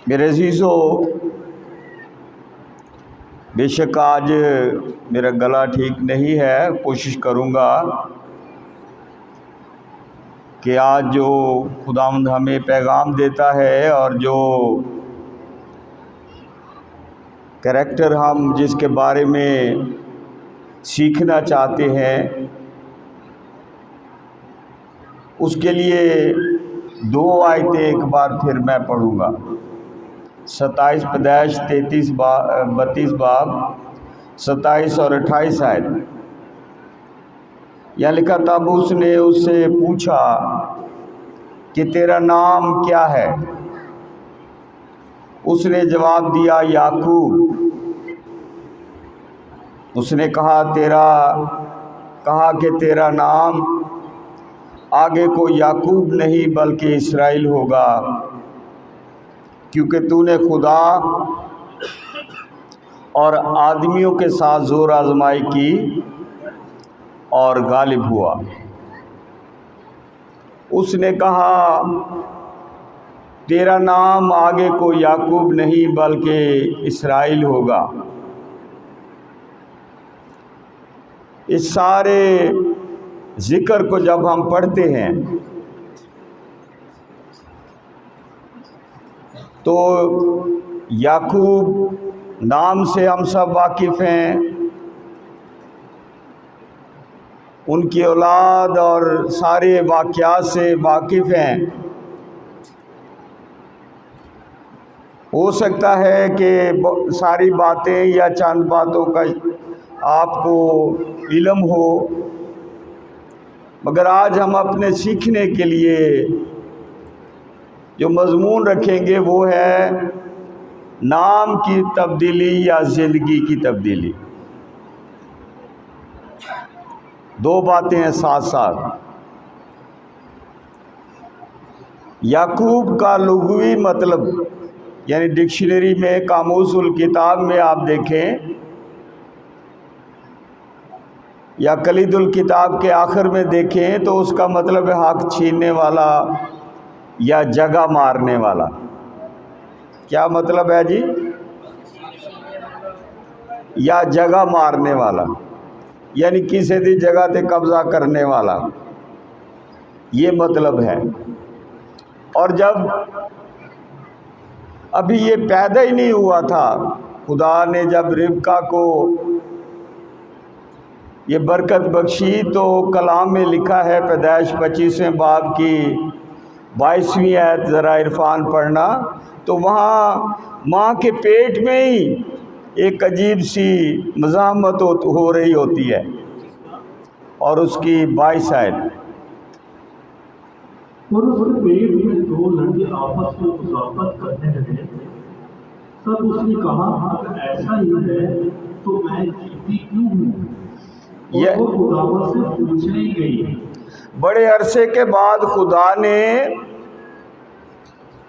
میرے عزیزو، بے شک آج میرا گلا ٹھیک نہیں ہے. کوشش کروں گا کہ آج جو خداوند ہمیں پیغام دیتا ہے اور جو کریکٹر ہم جس کے بارے میں سیکھنا چاہتے ہیں اس کے لیے 2 آیتیں ایک بار پھر میں پڑھوں گا. 27 پیدائش 32 باب 27 اور 28 آیت. یہاں لکھا تب اس نے اس سے پوچھا کہ تیرا نام کیا ہے؟ اس نے جواب دیا یعقوب. اس نے کہا کہ تیرا نام آگے کو یعقوب نہیں بلکہ اسرائیل ہوگا، کیونکہ تو نے خدا اور آدمیوں کے ساتھ زور آزمائی کی اور غالب ہوا. اس نے کہا تیرا نام آگے کو یعقوب نہیں بلکہ اسرائیل ہوگا. اس سارے ذکر کو جب ہم پڑھتے ہیں تو یعقوب نام سے ہم سب واقف ہیں، ان کی اولاد اور سارے واقعات سے واقف ہیں. ہو سکتا ہے کہ ساری باتیں یا چند باتوں کا آپ کو علم ہو، مگر آج ہم اپنے سیکھنے کے لیے جو مضمون رکھیں گے وہ ہے نام کی تبدیلی یا زندگی کی تبدیلی. 2 باتیں ہیں ساتھ ساتھ. یعقوب کا لغوی مطلب یعنی ڈکشنری میں قاموس الکتاب میں آپ دیکھیں یا کلید الکتاب کے آخر میں دیکھیں تو اس کا مطلب ہے حق چھیننے والا یا جگہ مارنے والا. کیا مطلب ہے جی؟ یا جگہ مارنے والا، یعنی کسی دی جگہ تے قبضہ کرنے والا، یہ مطلب ہے. اور جب ابھی یہ پیدا ہی نہیں ہوا تھا، خدا نے جب ربکا کو یہ برکت بخشی تو کلام میں لکھا ہے پیدائش 25ویں باب کی 22ویں آیت، ذرا عرفان پڑھنا، تو وہاں ماں کے پیٹ میں ہی ایک عجیب سی مزاحمت ہو رہی ہوتی ہے. اور اس کی 22 آیت، اور اس کے پیٹ میں 2 لڑکے آپس میں مذاکرات کرنے لگے. تب اس نے کہا اگر ایسا ہی ہے تو میں جیتی کیوں ہوں؟ اور وہ خداوند سے پوچھنے گئی. بڑے عرصے کے بعد خدا نے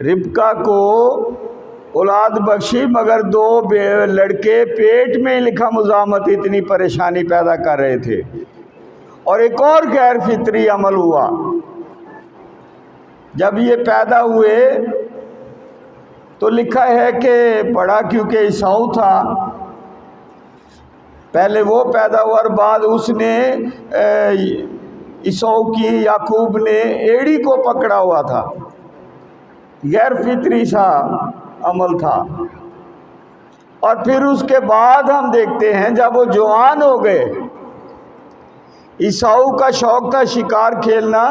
ربکا کو اولاد بخشی، مگر 2 لڑکے پیٹ میں لکھا مزاحمت اتنی پریشانی پیدا کر رہے تھے. اور ایک اور غیر فطری عمل ہوا. جب یہ پیدا ہوئے تو لکھا ہے کہ بڑا کیونکہ عیساؤ تھا، پہلے وہ پیدا ہوا اور بعد اس نے عیساؤ کی یعقوب نے ایڑی کو پکڑا ہوا تھا. غیر فطری سا عمل تھا. اور پھر اس کے بعد ہم دیکھتے ہیں جب وہ جوان ہو گئے، عیساؤ کا شوق تھا شکار کھیلنا،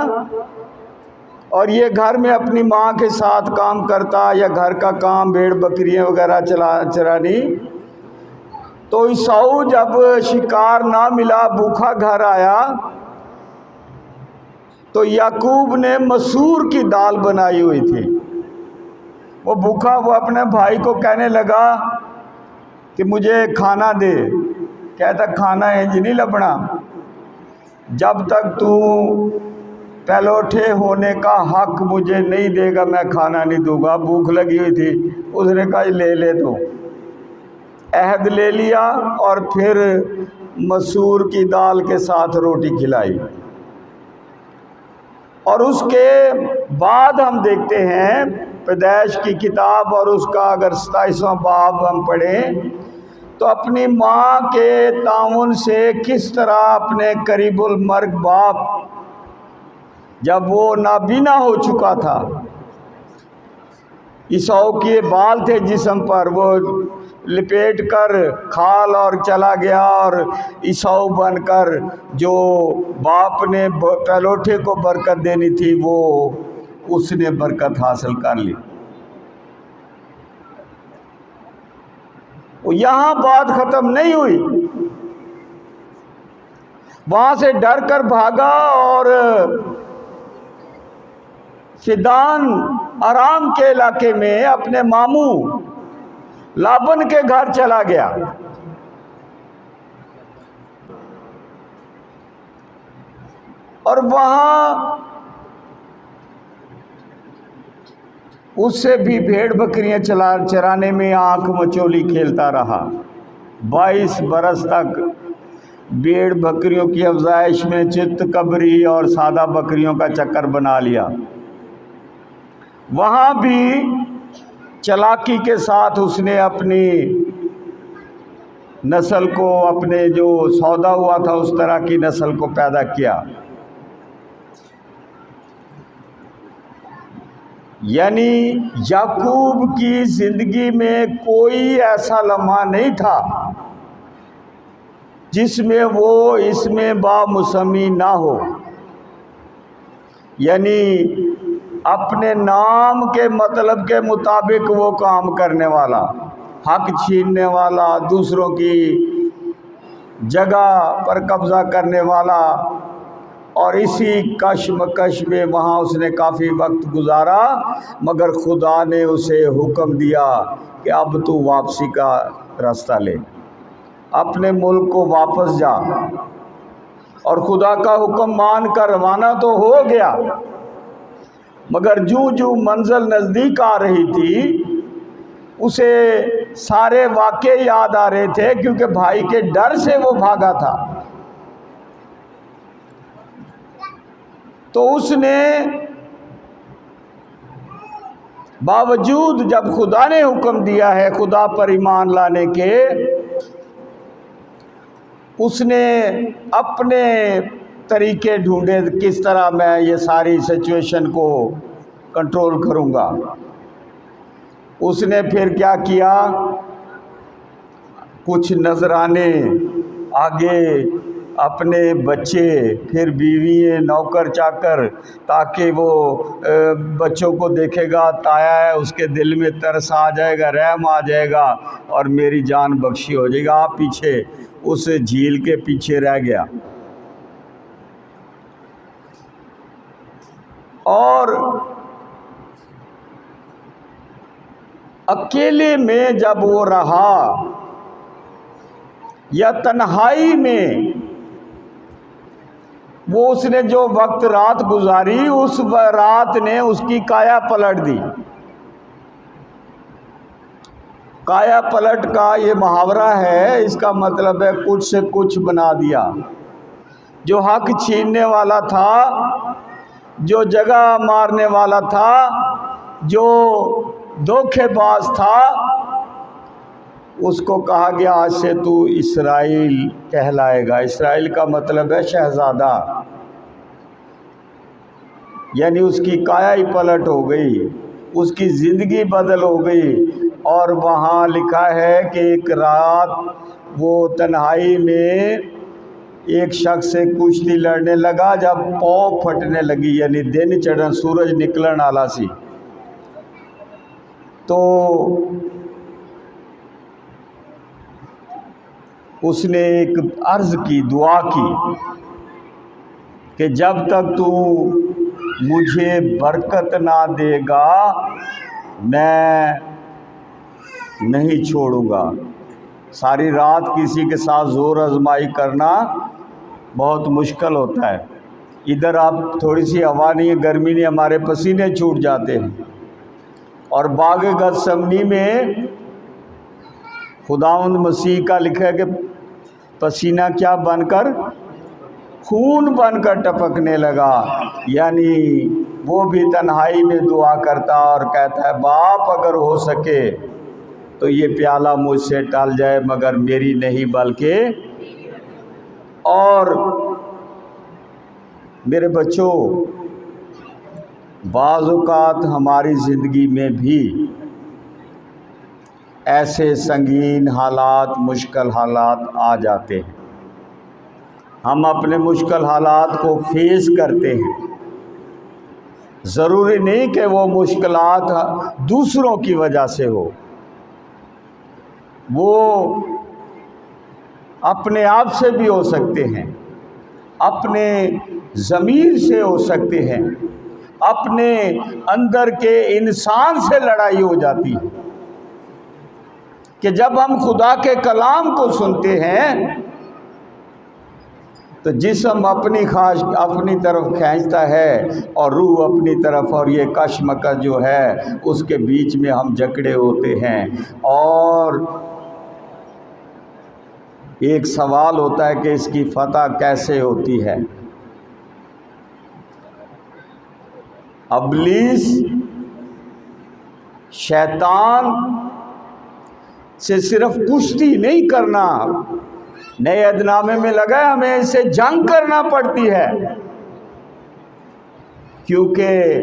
اور یہ گھر میں اپنی ماں کے ساتھ کام کرتا یا گھر کا کام بھیڑ بکریاں وغیرہ چرانی. تو عیساؤ جب شکار نہ ملا، بھوکا گھر آیا، تو یعقوب نے مسور کی دال بنائی ہوئی تھی. وہ بھوکا وہ اپنے بھائی کو کہنے لگا کہ مجھے کھانا دے. کہتا کھانا انج نہیں لبنا، جب تک تو پہلوٹے ہونے کا حق مجھے نہیں دے گا میں کھانا نہیں دوں گا. بھوک لگی ہوئی تھی. اس نے کہا لے تو عہد لے لیا اور پھر مسور کی دال کے ساتھ روٹی کھلائی. اور اس کے بعد ہم دیکھتے ہیں پیدائش کی کتاب اور اس کا اگر 27واں باب ہم پڑھیں تو اپنی ماں کے تعاون سے کس طرح اپنے قریب المرگ باپ جب وہ نابینا ہو چکا تھا، عیساؤ کے بال تھے جسم پر، وہ لپیٹ کر کھال اور چلا گیا، اور عیساؤ بن کر جو باپ نے پہلوٹے کو برکت دینی تھی وہ اس نے برکت حاصل کر لی۔ یہاں بات ختم نہیں ہوئی، وہاں سے ڈر کر بھاگا اور فدان آرام کے علاقے میں اپنے ماموں لابن کے گھر چلا گیا۔ اور وہاں اس سے بھی بھیڑ بکریاں چرانے میں آنکھ مچولی کھیلتا رہا۔ 22 برس تک بھیڑ بکریوں کی افزائش میں چت قبری اور سادہ بکریوں کا چکر بنا لیا۔ وہاں بھی چالاکی کے ساتھ اس نے اپنی نسل کو، اپنے جو سودا ہوا تھا اس طرح کی نسل کو پیدا کیا۔ یعنی یعقوب کی زندگی میں کوئی ایسا لمحہ نہیں تھا جس میں وہ اس میں بامسمی نہ ہو، یعنی اپنے نام کے مطلب کے مطابق وہ کام کرنے والا، حق چھیننے والا، دوسروں کی جگہ پر قبضہ کرنے والا، اور اسی کشمکش میں وہاں اس نے کافی وقت گزارا، مگر خدا نے اسے حکم دیا کہ اب تو واپسی کا راستہ لے، اپنے ملک کو واپس جا، اور خدا کا حکم مان کر روانہ تو ہو گیا، مگر جو منزل نزدیک آ رہی تھی اسے سارے واقعے یاد آ رہے تھے، کیونکہ بھائی کے ڈر سے وہ بھاگا تھا۔ تو اس نے باوجود جب خدا نے حکم دیا ہے خدا پر ایمان لانے کے، اس نے اپنے طریقے ڈھونڈے کس طرح میں یہ ساری سچویشن کو کنٹرول کروں گا۔ اس نے پھر کیا کیا، کچھ نذرانے آگے، اپنے بچے، پھر بیوی، نوکر چاکر، تاکہ وہ بچوں کو دیکھے گا، تایا ہے، اس کے دل میں ترس آ جائے گا، رحم آ جائے گا اور میری جان بخشی ہو جائے گا۔ آپ پیچھے اس جھیل کے پیچھے رہ گیا، اور اکیلے میں جب وہ رہا یا تنہائی میں، وہ اس نے جو وقت رات گزاری، اس رات نے اس کی کایا پلٹ دی۔ کایا پلٹ کا یہ محاورہ ہے، اس کا مطلب ہے کچھ سے کچھ بنا دیا۔ جو حق چھیننے والا تھا، جو جگہ مارنے والا تھا، جو دھوکے باز تھا، اس کو کہا گیا آج سے تو اسرائیل کہلائے گا۔ اسرائیل کا مطلب ہے شہزادہ، یعنی اس کی کایا ہی پلٹ ہو گئی، اس کی زندگی بدل ہو گئی۔ اور وہاں لکھا ہے کہ ایک رات وہ تنہائی میں ایک شخص سے کشتی لڑنے لگا، جب پاؤں پھٹنے لگی، یعنی دن چڑھن، سورج نکلن والا سی، تو اس نے ایک عرض کی، دعا کی کہ جب تک تو مجھے برکت نہ دے گا میں نہیں چھوڑوں گا۔ ساری رات کسی کے ساتھ زور آزمائی کرنا بہت مشکل ہوتا ہے۔ ادھر آپ تھوڑی سی ہوا نہیں ہے، گرمی نہیں، ہمارے پسینے چھوٹ جاتے ہیں۔ اور باغ گتسمنی میں خداوند مسیح کا لکھا ہے کہ پسینہ کیا بن کر، خون بن کر ٹپکنے لگا، یعنی وہ بھی تنہائی میں دعا کرتا اور کہتا ہے باپ اگر ہو سکے تو یہ پیالہ مجھ سے ٹل جائے مگر میری نہیں بلکہ اور میرے بچوں بعض اوقات ہماری زندگی میں بھی ایسے سنگین حالات مشکل حالات آ جاتے ہیں، ہم اپنے مشکل حالات کو فیس کرتے ہیں، ضروری نہیں کہ وہ مشکلات دوسروں کی وجہ سے ہو، وہ اپنے آپ سے بھی ہو سکتے ہیں، اپنے ضمیر سے ہو سکتے ہیں، اپنے اندر کے انسان سے لڑائی ہو جاتی ہے کہ جب ہم خدا کے کلام کو سنتے ہیں تو جسم اپنی خواہش اپنی طرف کھینچتا ہے اور روح اپنی طرف، اور یہ کشمکش جو ہے اس کے بیچ میں ہم جکڑے ہوتے ہیں، اور ایک سوال ہوتا ہے کہ اس کی فتح کیسے ہوتی ہے۔ ابلیس شیطان سے صرف کشتی نہیں کرنا، نئے عہد نامے میں لگا ہے ہمیں اس سے جنگ کرنا پڑتی ہے، کیونکہ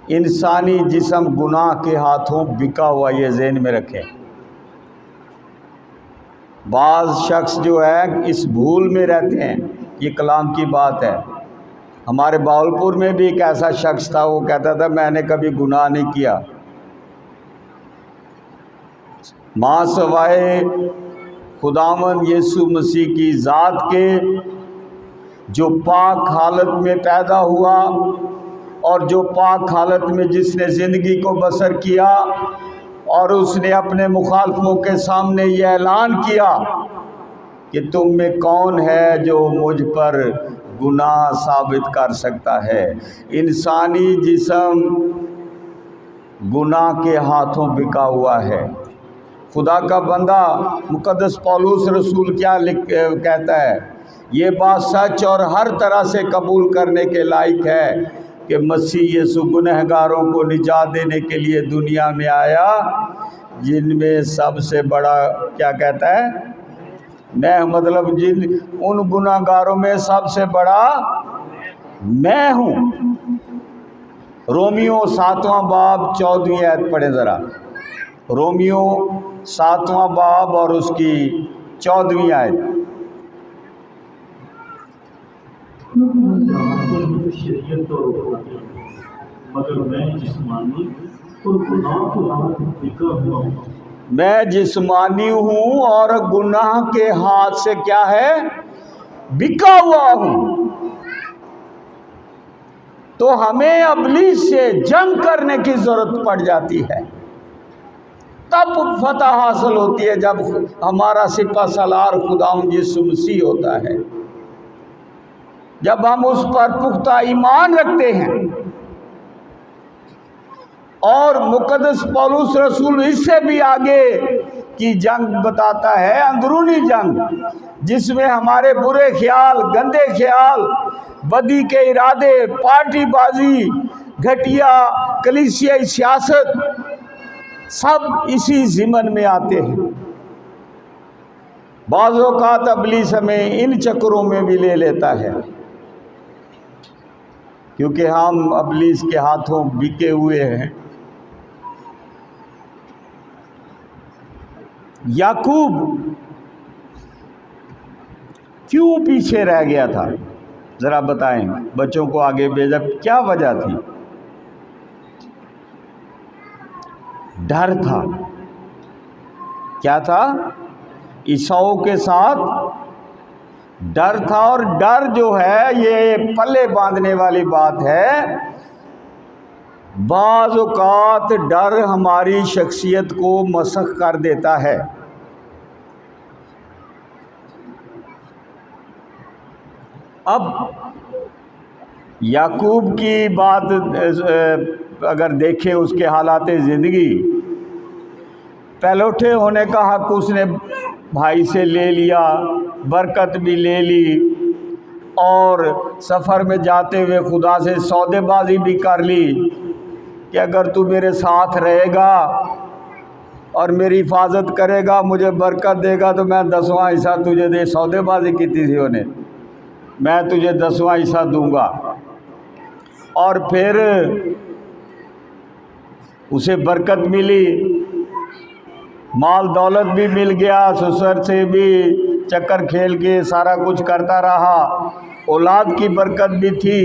انسانی جسم گناہ کے ہاتھوں بکا ہوا، یہ ذہن میں رکھیں۔ بعض شخص جو ہے اس بھول میں رہتے ہیں، یہ کلام کی بات ہے۔ ہمارے باولپور میں بھی ایک ایسا شخص تھا، وہ کہتا تھا میں نے کبھی گناہ نہیں کیا، ماں سوائے خداوند یسوع مسیح کی ذات کے جو پاک حالت میں پیدا ہوا اور جو پاک حالت میں جس نے زندگی کو بسر کیا، اور اس نے اپنے مخالفوں کے سامنے یہ اعلان کیا کہ تم میں کون ہے جو مجھ پر گناہ ثابت کر سکتا ہے۔ انسانی جسم گناہ کے ہاتھوں بکا ہوا ہے۔ خدا کا بندہ مقدس پولس رسول کیا کہتا ہے، یہ بات سچ اور ہر طرح سے قبول کرنے کے لائق ہے کہ مسیح یسوع گنہگاروں کو نجات دینے کے لیے دنیا میں آیا، جن میں سب سے بڑا کیا کہتا ہے، میں مطلب ان گنہگاروں میں سب سے بڑا میں ہوں۔ رومیو 7واں باب 14ویں آیت پڑھیں ذرا، رومیو 7واں باب اور اس کی 14ویں آیت۔ شریعت اور روحانی، مگر میں جسمانی اور گناہ کے ہاتھ بکا ہوا ہوں۔ میں جسمانی ہوں اور گناہ کے ہاتھ سے کیا ہے، بکا ہوا ہوں۔ تو ہمیں ابلیس سے جنگ کرنے کی ضرورت پڑ جاتی ہے، تب فتح حاصل ہوتی ہے جب ہمارا سپہ سالار خداوند یسوع مسیح ہوتا ہے، جب ہم اس پر پختہ ایمان رکھتے ہیں۔ اور مقدس پولس رسول اس سے بھی آگے کی جنگ بتاتا ہے، اندرونی جنگ، جس میں ہمارے برے خیال، گندے خیال، بدی کے ارادے، پارٹی بازی، گھٹیا کلیسیائی سیاست، سب اسی ضمن میں آتے ہیں۔ بعض اوقات ابلیس ہمیں ان چکروں میں بھی لے لیتا ہے، کیونکہ ہم ابلیس کے ہاتھوں بکے ہوئے ہیں۔ یعقوب کیوں پیچھے رہ گیا تھا، ذرا بتائیں، بچوں کو آگے بھیجا، کیا وجہ تھی؟ ڈر تھا۔ کیا تھا؟ عیساؤ کے ساتھ ڈر تھا، اور ڈر جو ہے یہ پلے باندھنے والی بات ہے۔ بعض اوقات ڈر ہماری شخصیت کو مسخ کر دیتا ہے۔ اب یعقوب کی بات اگر دیکھیں، اس کے حالات زندگی، پہلوٹے ہونے کا حق اس نے بھائی سے لے لیا، برکت بھی لے لی، اور سفر میں جاتے ہوئے خدا سے سودے بازی بھی کر لی کہ اگر تو میرے ساتھ رہے گا اور میری حفاظت کرے گا، مجھے برکت دے گا، تو میں 10واں حصہ تجھے دے. سودے بازی کی تھی انہیں، میں تجھے 10واں حصہ دوں گا. اور پھر اسے برکت ملی، مال دولت بھی مل گیا، سسر سے بھی چکر کھیل کے سارا کچھ کرتا رہا، اولاد کی برکت بھی تھی.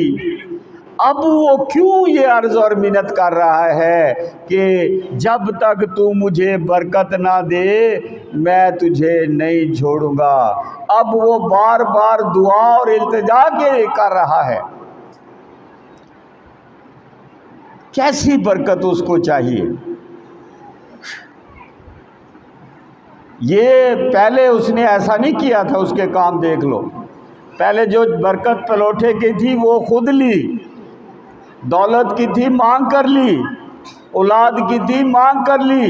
اب وہ کیوں یہ عرض اور منت کر رہا ہے کہ جب تک تو مجھے برکت نہ دے میں تجھے نہیں چھوڑوں گا. اب وہ بار بار دعا اور التجا کے کر رہا ہے. کیسی برکت اس کو چاہیے؟ یہ پہلے اس نے ایسا نہیں کیا تھا. اس کے کام دیکھ لو، پہلے جو برکت پلوٹے کی تھی وہ خود لی، دولت کی تھی مانگ کر لی، اولاد کی تھی مانگ کر لی،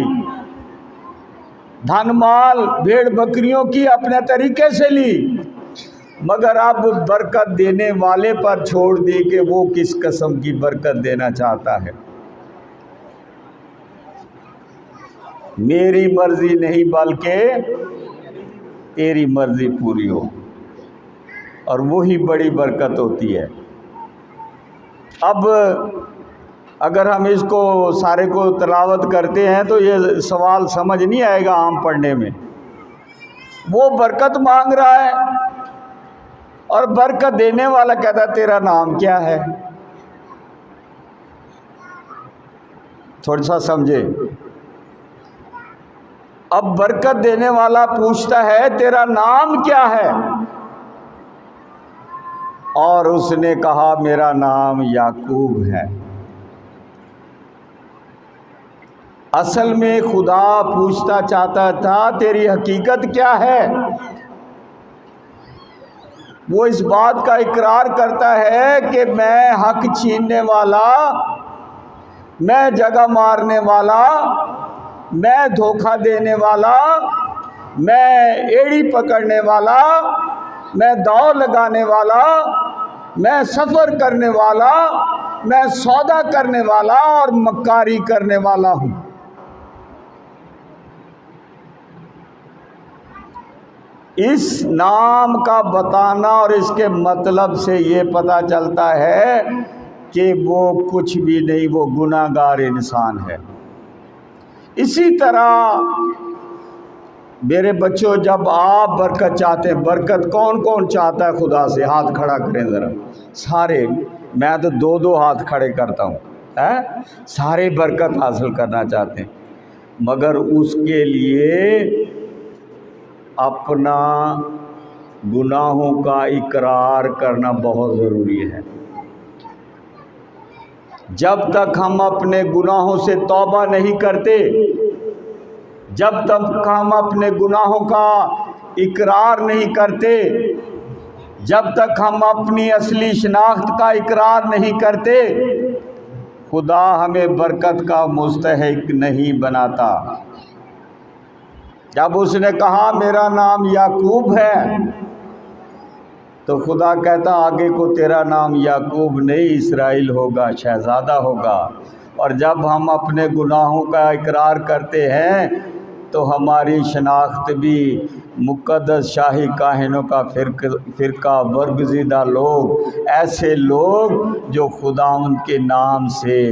دھن مال بھیڑ بکریوں کی اپنے طریقے سے لی، مگر اب برکت دینے والے پر چھوڑ دی کہ وہ کس قسم کی برکت دینا چاہتا ہے. میری مرضی نہیں بلکہ تیری مرضی پوری ہو، اور وہی بڑی برکت ہوتی ہے. اب اگر ہم اس کو سارے کو تلاوت کرتے ہیں تو یہ سوال سمجھ نہیں آئے گا عام پڑھنے میں. وہ برکت مانگ رہا ہے اور برکت دینے والا کہتا ہے تیرا نام کیا ہے؟ تھوڑا سا سمجھے. اب برکت دینے والا پوچھتا ہے تیرا نام کیا ہے؟ اور اس نے کہا میرا نام یعقوب ہے. اصل میں خدا پوچھتا چاہتا تھا تیری حقیقت کیا ہے. وہ اس بات کا اقرار کرتا ہے کہ میں حق چھیننے والا، میں جگہ مارنے والا، میں دھوکہ دینے والا، میں ایڑی پکڑنے والا، میں دوڑ لگانے والا، میں سفر کرنے والا، میں سودا کرنے والا اور مکاری کرنے والا ہوں. اس نام کا بتانا اور اس کے مطلب سے یہ پتہ چلتا ہے کہ وہ کچھ بھی نہیں، وہ گناہ گار انسان ہے. اسی طرح میرے بچوں، جب آپ برکت چاہتے ہیں، برکت کون کون چاہتا ہے خدا سے؟ ہاتھ کھڑا کریں ذرا. سارے، میں تو 2 ہاتھ کھڑے کرتا ہوں. سارے برکت حاصل کرنا چاہتے ہیں، مگر اس کے لیے اپنا گناہوں کا اقرار کرنا بہت ضروری ہے. جب تک ہم اپنے گناہوں سے توبہ نہیں کرتے، جب تک ہم اپنے گناہوں کا اقرار نہیں کرتے، جب تک ہم اپنی اصلی شناخت کا اقرار نہیں کرتے، خدا ہمیں برکت کا مستحق نہیں بناتا. جب اس نے کہا میرا نام یعقوب ہے، تو خدا کہتا آگے کو تیرا نام یعقوب نہیں اسرائیل ہوگا، شہزادہ ہوگا. اور جب ہم اپنے گناہوں کا اقرار کرتے ہیں تو ہماری شناخت بھی مقدس شاہی کاہنوں کا فرقہ، برگزیدہ لوگ، ایسے لوگ جو خداوند کے نام سے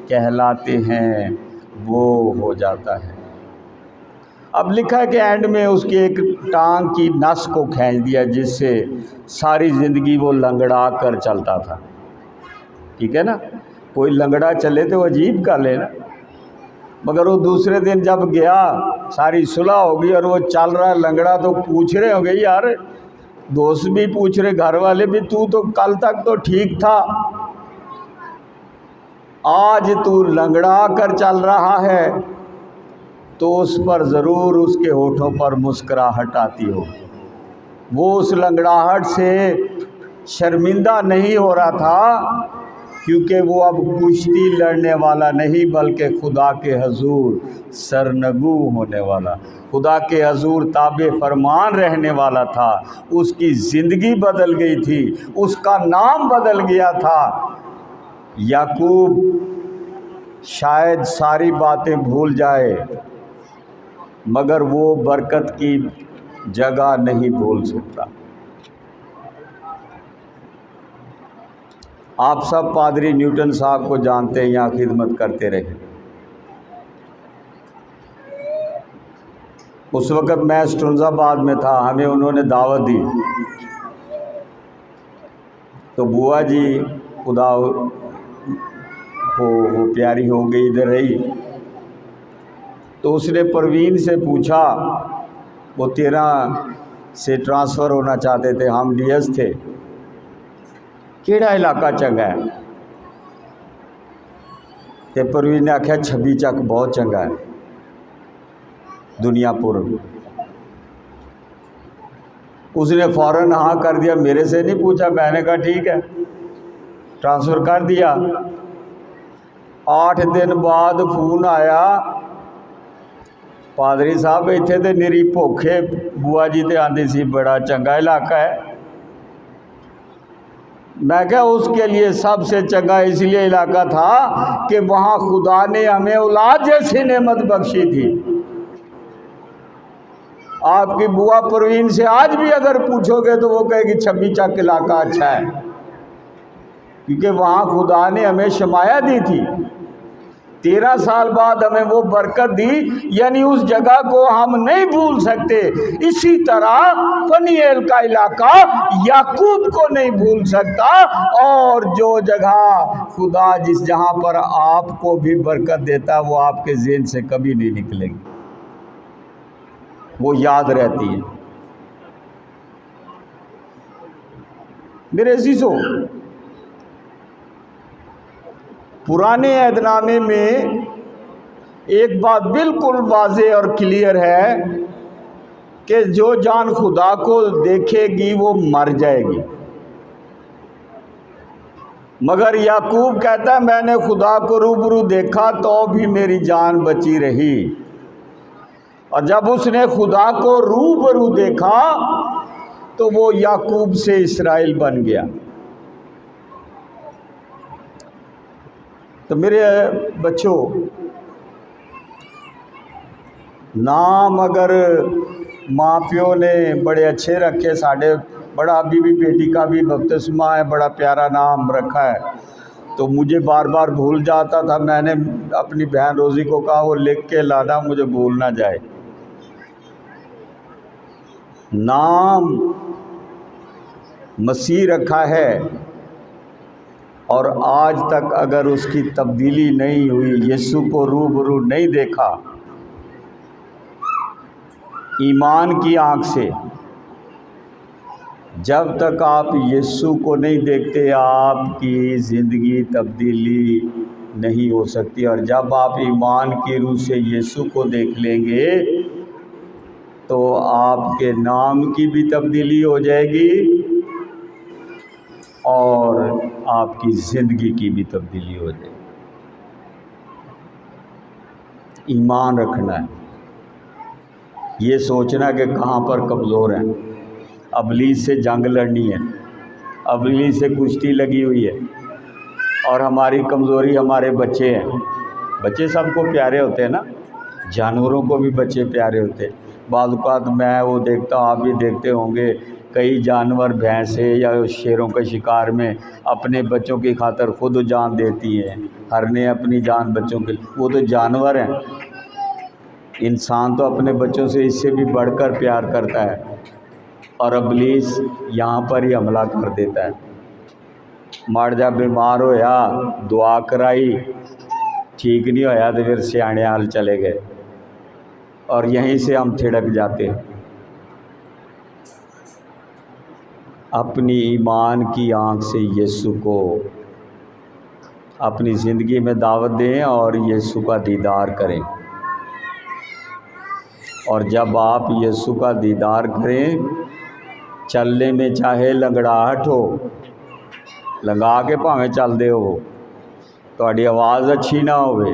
کہلاتے ہیں، وہ ہو جاتا ہے. اب لکھا ہے کہ اینڈ میں اس کی ایک ٹانگ کی نس کو کھینچ دیا، جس سے ساری زندگی وہ لنگڑا کر چلتا تھا. ٹھیک ہے نا، کوئی لنگڑا چلے تو عجیب کا لے نا، مگر وہ دوسرے دن جب گیا ساری صلح ہو گئی اور وہ چل رہا لنگڑا، تو پوچھ رہے ہو گئے، یار دوست بھی پوچھ رہے، گھر والے بھی، تو کل تک تو ٹھیک تھا، آج تو لنگڑا کر چل رہا ہے. تو اس پر ضرور اس کے ہونٹوں پر مسکراہٹ آتی ہو. وہ اس لنگڑاہٹ سے شرمندہ نہیں ہو رہا تھا، کیونکہ وہ اب کشتی لڑنے والا نہیں بلکہ خدا کے حضور سرنگو ہونے والا، خدا کے حضور تابع فرمان رہنے والا تھا۔ اس کی زندگی بدل گئی تھی، اس کا نام بدل گیا تھا۔ یعقوب شاید ساری باتیں بھول جائے مگر وہ برکت کی جگہ نہیں بھول سکتا۔ آپ سب پادری نیوٹن صاحب کو جانتے ہیں، یہاں خدمت کرتے رہے۔ اس وقت میں اسٹرنز آباد میں تھا، ہمیں انہوں نے دعوت دی تو بوا جی خدا کو وہ پیاری ہو گئی ادھر رہی، تو اس نے پروین سے پوچھا، وہ 13 سے ٹرانسفر ہونا چاہتے تھے، ہم ڈی ایس تھے، کیڑا علاقہ چنگا ہے؟ تے پروین نے آکھیا 26 چک بہت چنگا ہے، دنیا پور۔ اس نے فوراً ہاں کر دیا، میرے سے نہیں پوچھا، میں نے کہا ٹھیک ہے، ٹرانسفر کر دیا۔ 8 دن بعد فون آیا، پادری صاحب اتنے تے نری بھوکھے، بوا جی تے آندی سی بڑا چنگا علاقہ ہے۔ میں کہا اس کے لیے سب سے چنگا اس لیے علاقہ تھا کہ وہاں خدا نے ہمیں اولاد جیسی نعمت بخشی تھی۔ آپ کی بوا پروین سے آج بھی اگر پوچھو گے تو وہ کہے گی 26 چک علاقہ اچھا ہے، کیونکہ وہاں خدا نے ہمیں شمایہ دی تھی۔ 13 سال بعد ہمیں وہ برکت دی، یعنی اس جگہ کو ہم نہیں بھول سکتے۔ اسی طرح پنیل کا علاقہ یعقوب کو نہیں بھول سکتا، اور جو جگہ خدا جس جہاں پر آپ کو بھی برکت دیتا وہ آپ کے ذہن سے کبھی نہیں نکلے گی، وہ یاد رہتی ہے۔ میرے عزیزو، پرانے عہد نامے میں ایک بات بالکل واضح اور کلیئر ہے کہ جو جان خدا کو دیکھے گی وہ مر جائے گی، مگر یعقوب کہتا ہے میں نے خدا کو روبرو دیکھا تو بھی میری جان بچی رہی۔ اور جب اس نے خدا کو روبرو دیکھا تو وہ یعقوب سے اسرائیل بن گیا۔ تو میرے بچوں، نام اگر ماں پیو نے بڑے اچھے رکھے، ساڑھے بڑا ابھی بھی بیٹی کا بھی بپتسمہ ہے، بڑا پیارا نام رکھا ہے، تو مجھے بار بار بھول جاتا تھا۔ میں نے اپنی بہن روزی کو کہا وہ لکھ کے لانا، مجھے بھول نہ جائے۔ نام مسیح رکھا ہے، اور آج تک اگر اس کی تبدیلی نہیں ہوئی، یسوع کو روبرو نہیں دیکھا ایمان کی آنکھ سے، جب تک آپ یسوع کو نہیں دیکھتے آپ کی زندگی تبدیلی نہیں ہو سکتی۔ اور جب آپ ایمان کی روح سے یسوع کو دیکھ لیں گے تو آپ کے نام کی بھی تبدیلی ہو جائے گی اور آپ کی زندگی کی بھی تبدیلی ہو جائے گی۔ ایمان رکھنا ہے، یہ سوچنا کہ کہاں پر کمزور ہیں۔ ابلیس سے جنگ لڑنی ہے، ابلیس سے کشتی لگی ہوئی ہے، اور ہماری کمزوری ہمارے بچے ہیں۔ بچے سب کو پیارے ہوتے ہیں نا، جانوروں کو بھی بچے پیارے ہوتے ہیں۔ بعض اوقات میں وہ دیکھتا ہوں، آپ بھی دیکھتے ہوں گے، کئی جانور بھینسیں یا شیروں کے شکار میں اپنے بچوں کی خاطر خود جان دیتی ہیں، ہرنیں اپنی جان بچوں کے، وہ تو جانور ہیں۔ انسان تو اپنے بچوں سے اس سے بھی بڑھ کر پیار کرتا ہے، اور ابلیس یہاں پر ہی حملہ کر دیتا ہے۔ مار جا بیمار ہویا دعا کرائی، ٹھیک نہیں ہویا تو پھر سیانے حال چلے گئے، اور یہیں سے ہم تھڑک جاتے ہیں۔ اپنی ایمان کی آنکھ سے یسوع کو اپنی زندگی میں دعوت دیں اور یسوع کا دیدار کریں۔ اور جب آپ یسوع کا دیدار کریں، چلنے میں چاہے لنگڑاہٹ ہو، لنگا کے پاویں چل دے ہو، ਤੁਹਾਡੀ ਆਵਾਜ਼ ਅੱਛੀ ਨਾ ਹੋਵੇ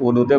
ਉਹਨੂੰ ਤੇ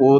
ਉਹ